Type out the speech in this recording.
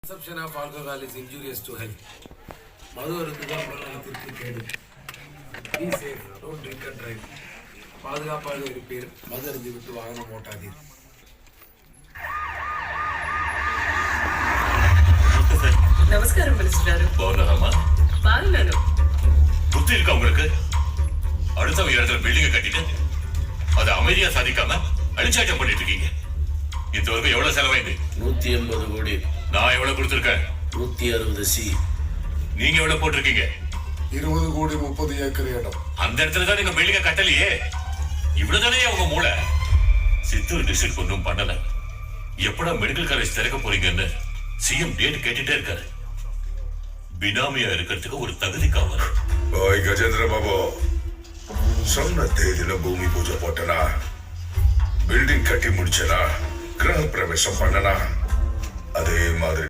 Consumption of alcohol is injurious to health. மது அருந்துதல் உடல்நலத்திற்கு கேடு. Be safe, don't drink and drive. பாதுகாப்பாக இருப்பீர், மது அருந்தி விட்டு வாகனம் ஓட்டாதீர். నమస్కారం మినిస్టర్ గారు. బాగున్నారమ్మా? బాగున్నాను. புத்தி இருக்கா உங்களுக்கு? அடுத்த இடத்துல பில்டிங் கட்டிட்டு அதை அமைதியா சாதிக்காம அழிச்சாட்டம் பண்ணிட்டு இருக்கீங்க. இதுவரைக்கும் எவ்வளவு செலவாயிது? 180 கோடி. நான் எவ்வளவு கொடுத்திருக்கேன்? 160 சி. நீங்க எவ்வளவு போட்டிருக்கீங்க? 20 கோடி 30 ஏக்கர் இடம். அந்த இடத்துல தான் நீங்க பில்டிங்க கட்டலையே. இவ்வளவுதானே உங்க மூளை. சித்தூர் டிஸ்ட்ரிக்ட் ஒன்றும் பண்ணல. எப்படா மெடிக்கல் காலேஜ் திறக்க போறீங்கன்னு சிஎம் டேட் கேட்டுட்டே இருக்காரு. பினாமியா இருக்கிறதுக்கு ஒரு தகுதி காவல். ஓய் கஜேந்திர பாபு, சொன்ன தேதியில பூமி பூஜை போட்டனா, பில்டிங் கட்டி முடிச்சனா, கிரக பிரவேசம் பண்ணனா, அதே மாதிரி